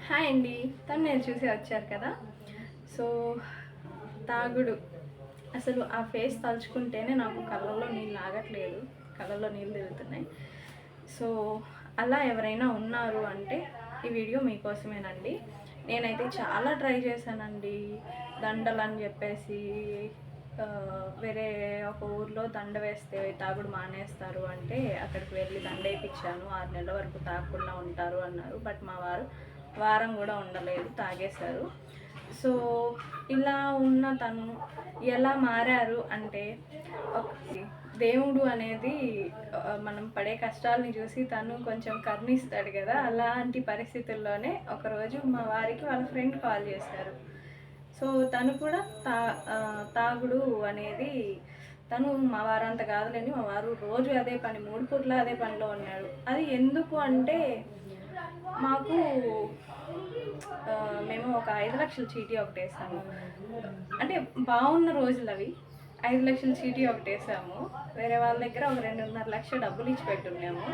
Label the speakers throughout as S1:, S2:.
S1: Hi అండి. నేను చూసి వచ్చారు కదా. సో తాగుడు అసలు ఆ ఫేస్ తలుచుకుంటేనే నాకు కళ్ళల్లో నీళ్ళు ఆగట్లేదు, కళ్ళల్లో నీళ్ళు తిరుగుతున్నాయి. సో అలా ఎవరైనా ఉన్నారు అంటే ఈ వీడియో మీకోసమేనండి. నేనైతే చాలా ట్రై చేశానండి. దండలు అని చెప్పేసి వేరే ఒక ఊర్లో దండ వేస్తే తాగుడు మానేస్తారు అంటే అక్కడికి వెళ్ళి దండ వేయించాను. 6 నెలల వరకు తాగకుండా ఉంటారు అన్నారు. బట్ మా వారు వారం కూడా ఉండలేదు, తాగేశారు. సో ఇలా ఉన్న తను ఎలా మారారు అంటే దేవుడు అనేది మనం పడే కష్టాలని చూసి తను కొంచెం కరుణిస్తాడు కదా. అలాంటి పరిస్థితుల్లోనే ఒకరోజు మా వారికి వాళ్ళ ఫ్రెండ్ కాల్ చేశారు. సో తను కూడా తాగుడు అనేది తను మా వారు అంత కాదులేండి, మా వారు రోజు అదే పని, 3 పూట్ల అదే పనిలో ఉన్నాడు. అది ఎందుకు అంటే మాకు మేము ఒక 5 లక్షల చీటీ ఒకటి వేసాము. అంటే బాగున్న రోజులు అవి. 5 లక్షల చీటీ ఒకటి వేసాము. వేరే వాళ్ళ దగ్గర ఒక 2.5 లక్షలు డబ్బులు ఇచ్చి పెట్టున్నాము.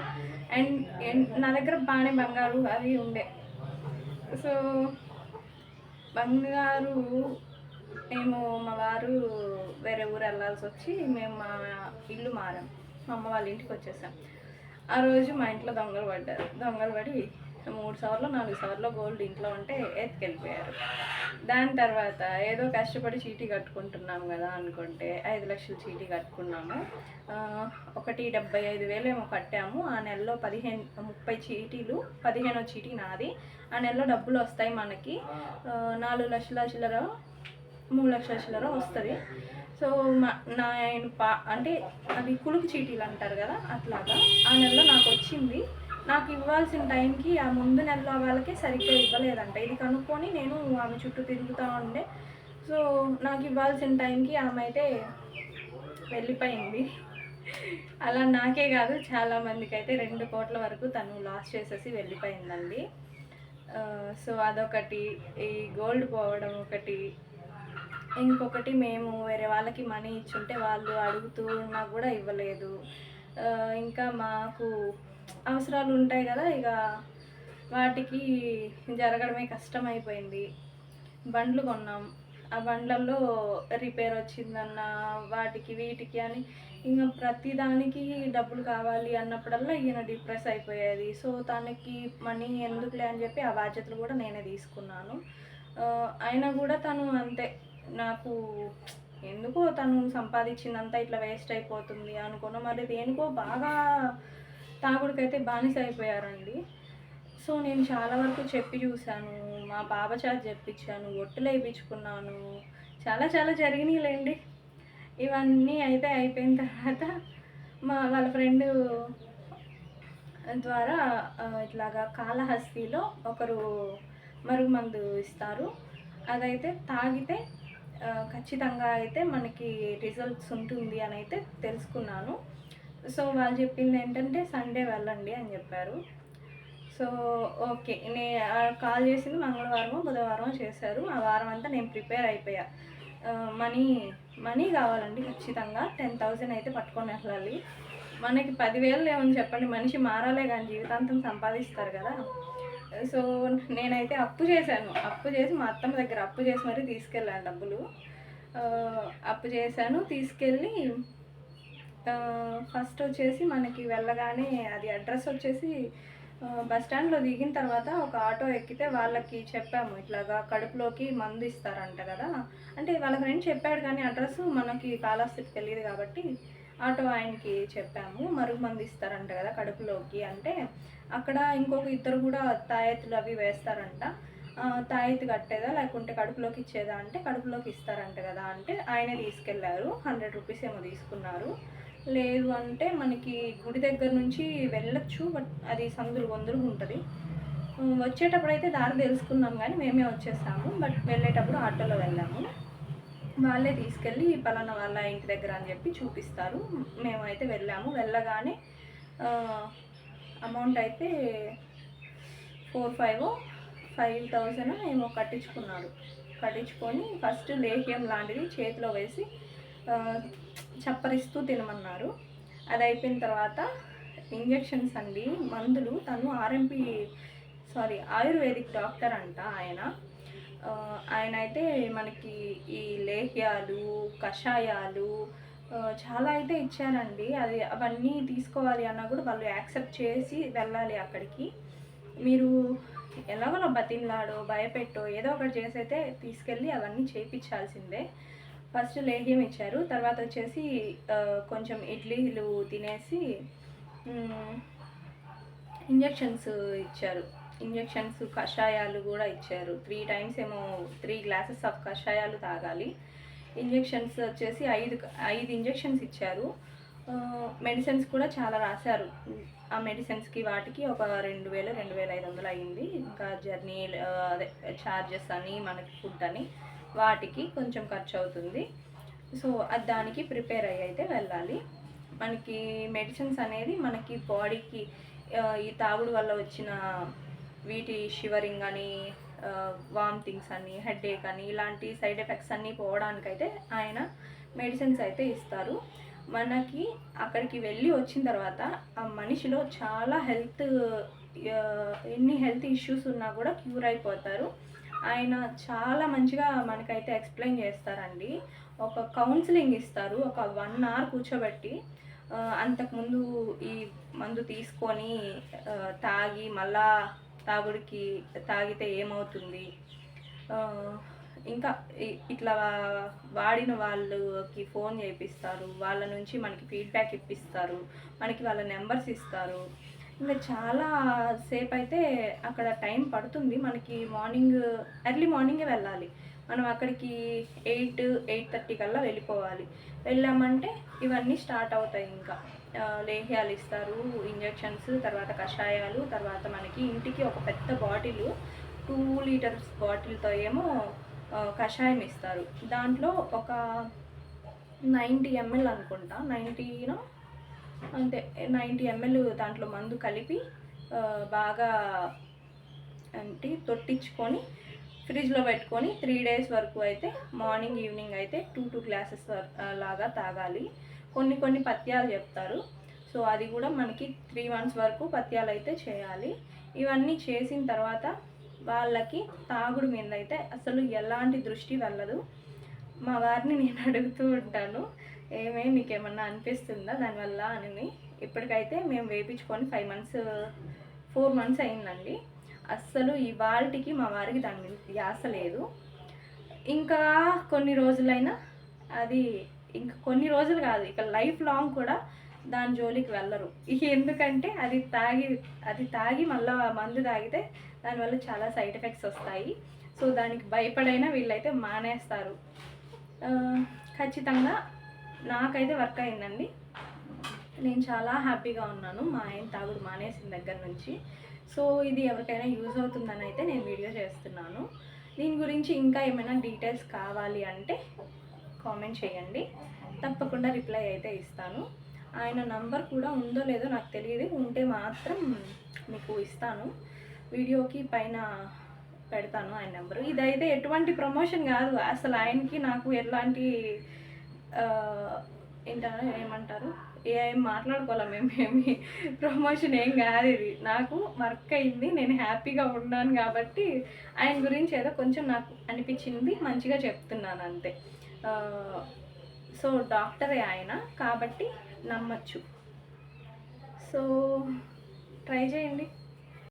S1: అండ్ నా దగ్గర బాగానే బంగారు అవి ఉండే. సో బంగారు మేము మా వారు వేరే ఊరు వెళ్ళాల్సి వచ్చి మేము మా ఇల్లు మారాం, మా అమ్మ వాళ్ళ ఇంటికి వచ్చేసాం. ఆ రోజు మా ఇంట్లో దొంగలు పడ్డారు. దొంగలు పడి 3 సార్లు 4 సార్లు గోల్డ్ ఇంట్లో ఉంటే ఎత్తుకెళ్ళిపోయారు. దాని తర్వాత ఏదో కష్టపడి చీటీ కట్టుకుంటున్నాం కదా అనుకుంటే 5 లక్షలు చీటీ కట్టుకున్నాము. 1,75,000 ఏమో కట్టాము. ఆ నెలలో 30 చీటీలు, 15వ చీటీ నాది. ఆ నెలలో డబ్బులు వస్తాయి మనకి. 4 లక్షల చిల్లర, 3 లక్షల చిల్లర వస్తుంది. సో అంటే అవి కులుకు చీటీలు అంటారు కదా, అట్లాగా ఆ నెలలో నాకు వచ్చింది. నాకు ఇవ్వాల్సిన టైంకి ఆ ముందు నెలలో వాళ్ళకే సరిగ్గా ఇవ్వలేదంట. ఇది కనుక్కొని నేను ఆమె చుట్టూ తిరుగుతూ ఉండే. సో నాకు ఇవ్వాల్సిన టైంకి ఆమె అయితే వెళ్ళిపోయింది. అలా నాకే కాదు చాలామందికి అయితే 2 కోట్ల వరకు తను లాస్ చేసేసి వెళ్ళిపోయిందండి. సో అదొకటి, ఈ గోల్డ్ పోవడం ఒకటి. ఇంకొకటి, మేము వేరే వాళ్ళకి మనీ ఇచ్చుంటే వాళ్ళు అడుగుతూ ఉన్నా కూడా ఇవ్వలేదు. ఇంకా మాకు అవసరాలు ఉంటాయి కదా, ఇక వాటికి జరగడమే కష్టమైపోయింది. బండ్లు కొన్నాం, ఆ బండ్లలో రిపేర్ వచ్చిందన్న వాటికి వీటికి అని ఇంకా ప్రతిదానికి డబ్బులు కావాలి అన్నప్పుడల్లా ఈయన డిప్రెస్ అయిపోయేది. సో తనకి మనీ ఎందుకులే అని చెప్పి ఆ బాధ్యతలు కూడా నేనే తీసుకున్నాను. అయినా కూడా తను అంతే, నాకు ఎందుకో తను సంపాదించిందంతా ఇట్లా వేస్ట్ అయిపోతుంది అనుకున్నా. మరి దేనికో బాగా తాగుడికైతే బానిస అయిపోయారండి. సో నేను చాలా వరకు చెప్పి చూశాను, మా బాబ చేత చెప్పించాను, ఒట్టులు వేయించుకున్నాను, చాలా చాలా జరిగినాయిలేండి. ఇవన్నీ అయితే అయిపోయిన తర్వాత వాళ్ళ ఫ్రెండ్ ద్వారా ఇట్లాగా కాళహస్తిలో ఒకరు మరుగుమందు ఇస్తారు. అదైతే తాగితే ఖచ్చితంగా అయితే మనకి రిజల్ట్స్ ఉంటుంది అని అయితే తెలుసుకున్నాను. సో వాళ్ళు చెప్పింది ఏంటంటే సండే వెళ్ళండి అని చెప్పారు. సో ఓకే, కాల్ చేసింది మంగళవారమో బుధవారమో చేశారు. ఆ వారం అంతా నేను ప్రిపేర్ అయిపోయా. మనీ కావాలండి ఖచ్చితంగా. 10,000 అయితే పట్టుకొని వెళ్ళాలి. మనకి 10,000 ఏమని చెప్పండి, మనిషి మారాలే కానీ జీవితాంతం సంపాదిస్తారు కదా. సో నేనైతే అప్పు చేశాను. అప్పు చేసి మా అత్తమ్మ దగ్గర అప్పు చేసి మరీ తీసుకెళ్ళాను డబ్బులు. అప్పు చేశాను, తీసుకెళ్ళి ఫస్ట్ వచ్చేసి మనకి వెళ్ళగానే అది అడ్రస్ వచ్చేసి బస్ స్టాండ్లో దిగిన తర్వాత ఒక ఆటో ఎక్కితే వాళ్ళకి చెప్పాము, ఇట్లాగా కడుపులోకి మందు ఇస్తారంట కదా. అంటే వాళ్ళ ఫ్రెండ్ చెప్పాడు కానీ అడ్రస్ మనకి కాళహస్తికి తెలియదు కాబట్టి ఆటో ఆయనకి చెప్పాము, మరుగు మందు ఇస్తారంట కదా కడుపులోకి అంటే. అక్కడ ఇంకొక ఇద్దరు కూడా తాయెత్తులు అవి వేస్తారంట. తాయెత్తు కట్టేదా లేకుంటే కడుపులోకి ఇచ్చేదా అంటే కడుపులోకి ఇస్తారంట కదా అంటే ఆయనే తీసుకెళ్లారు. 100 రూపీస్ ఏమో తీసుకున్నారు. లేదు అంటే మనకి గుడి దగ్గర నుంచి వెళ్ళొచ్చు, బట్ అది సందులు గొందులు ఉంటుంది. వచ్చేటప్పుడు అయితే దారి తెలుసుకున్నాం కానీ మేమే వచ్చేసాము. బట్ వెళ్ళేటప్పుడు ఆటోలో వెళ్ళాము. వాళ్ళే తీసుకెళ్ళి పలానా వాళ్ళ ఇంటి దగ్గర అని చెప్పి చూపిస్తారు. మేమైతే వెళ్ళాము. వెళ్ళగానే అమౌంట్ అయితే 5,000 ఏమో కట్టించుకున్నారు. కట్టించుకొని ఫస్ట్ లేహ్యం లాంటిది చేతిలో వేసి చప్పరిస్తూ తినమన్నారు. అది అయిపోయిన తర్వాత ఇంజెక్షన్స్ అండి, మందులు. తను ఆర్ఎంపీ ఆయుర్వేదిక్ డాక్టర్ అంట ఆయన. ఆయన అయితే మనకి ఈ లేహ్యాలు, కషాయాలు చాలా అయితే ఇచ్చారండి. అవన్నీ తీసుకోవాలి అన్నా కూడా వాళ్ళు యాక్సెప్ట్ చేసి వెళ్ళాలి అక్కడికి. మీరు ఎలాగోలా బతిమలాడో భయపెట్టో ఏదో ఒకటి చేసైతే తీసుకెళ్ళి అవన్నీ చేయించాల్సిందే. ఫస్ట్ లేహ్యం ఇచ్చారు, తర్వాత వచ్చేసి కొంచెం ఇడ్లీలు తినేసి ఇంజెక్షన్స్ ఇచ్చారు. కషాయాలు కూడా ఇచ్చారు. 3 times ఏమో 3 glasses ఆఫ్ కషాయాలు తాగాలి. ఇంజెక్షన్స్ వచ్చేసి 5 ఇంజెక్షన్స్ ఇచ్చారు. మెడిసిన్స్ కూడా చాలా రాశారు. ఆ మెడిసిన్స్కి వాటికి ఒక 2000 2500 అయింది. ఇంకా జర్నీ అదే ఛార్జెస్ అని మనకి ఫుడ్ అని వాటికి కొంచెం ఖర్చు అవుతుంది. సో అది దానికి ప్రిపేర్ అయ్యి అయితే వెళ్ళాలి. మనకి మెడిసిన్స్ అనేది మనకి బాడీకి ఈ తాగుడు వల్ల వచ్చిన వీటి షివరింగ్ అని, వామిటింగ్స్ అని, హెడేక్ అని ఇలాంటి సైడ్ ఎఫెక్ట్స్ అన్నీ పోవడానికైతే ఆయన మెడిసిన్స్ అయితే ఇస్తారు. మనకి అక్కడికి వెళ్ళి వచ్చిన తర్వాత ఆ మనిషిలో చాలా ఎన్ని హెల్త్ ఇష్యూస్ ఉన్నా కూడా క్యూర్ అయిపోతారు. ఆయన చాలా మంచిగా మనకైతే ఎక్స్ప్లెయిన్ చేస్తారండి. ఒక కౌన్సిలింగ్ ఇస్తారు, ఒక 1 hour కూర్చోబెట్టి. అంతకుముందు ఈ మందు తీసుకొని తాగి మళ్ళా తాగితే ఏమవుతుంది, ఇంకా ఇట్లా వాడిన వాళ్ళకి ఫోన్ చేపిస్తారు, వాళ్ళ నుంచి మనకి ఫీడ్బ్యాక్ ఇప్పిస్తారు, మనకి వాళ్ళ నెంబర్స్ ఇస్తారు. ఇంకా చాలా సేపు అయితే అక్కడ టైం పడుతుంది. మనకి ఎర్లీ మార్నింగే వెళ్ళాలి. మనం అక్కడికి 8-8:30 కల్లా వెళ్ళిపోవాలి. వెళ్ళామంటే ఇవన్నీ స్టార్ట్ అవుతాయి. ఇంకా లేహ్యాలు ఇస్తారు, ఇంజెక్షన్స్, తర్వాత కషాయాలు, తర్వాత మనకి ఇంటికి ఒక పెద్ద బాటిల్ 2 liters బాటిల్తో ఏమో కషాయం ఇస్తారు. దాంట్లో ఒక 90 ml అనుకుంటా, 90 అంతే 90 ml దాంట్లో మందు కలిపి బాగా తొట్టించుకొని ఫ్రిడ్జ్లో పెట్టుకొని 3 days వరకు అయితే మార్నింగ్ ఈవినింగ్ అయితే 2 glasses లాగా తాగాలి. కొన్ని పథ్యాలు చెప్తారు. సో అది కూడా మనకి 3 months వరకు పథ్యాలు అయితే చేయాలి. ఇవన్నీ చేసిన తర్వాత వాళ్ళకి తాగుడు మీద అయితే అసలు ఎలాంటి దృష్టి వెళ్ళదు. మా వారిని నేను అడుగుతూ ఉంటాను, నీకేమన్నా అనిపిస్తుందా దానివల్ల అని. ఇప్పటికైతే మేము వేయించుకొని 4 months అయిందండి. అస్సలు ఇవాళకి మా వారికి దాని మీద ధ్యాస లేదు. ఇంకా కొన్ని రోజులైనా ఇంకా కొన్ని రోజులు కాదు, ఇక లైఫ్ లాంగ్ కూడా దాని జోలికి వెళ్ళరు. ఎందుకంటే అది తాగి మళ్ళీ మందు తాగితే దానివల్ల చాలా సైడ్ ఎఫెక్ట్స్ వస్తాయి. సో దానికి భయపడైనా వీళ్ళైతే మానేస్తారు. ఖచ్చితంగా నాకైతే వర్క్ అయిందండి. నేను చాలా హ్యాపీగా ఉన్నాను మా ఆయన తాగుడు మానేసిన దగ్గర నుంచి. సో ఇది ఎవరికైనా యూజ్ అవుతుందని అయితే నేను వీడియో చేస్తున్నాను. దీని గురించి ఇంకా ఏమైనా డీటెయిల్స్ కావాలి అంటే కామెంట్ చేయండి, తప్పకుండా రిప్లై అయితే ఇస్తాను. ఆయన నంబర్ కూడా ఉందో లేదో నాకు తెలియదు, ఉంటే మాత్రం మీకు ఇస్తాను. వీడియోకి పైన పెడతాను ఆయన నెంబరు. ఇదైతే ఎటువంటి ప్రమోషన్ కాదు, అసలు ఆయనకి నాకు ఎలాంటి ఏమంటారు ఏం మాట్లాడుకోవాలి, మేమేమి ప్రమోషన్ ఏం కాదు. ఇది నాకు వర్క్ అయింది, నేను హ్యాపీగా ఉన్నాను కాబట్టి ఆయన గురించి ఏదో కొంచెం నాకు అనిపించింది మంచిగా చెప్తున్నాను అంతే. సో డాక్టరే ఆయన కాబట్టి నమ్మచ్చు. సో ట్రై చేయండి.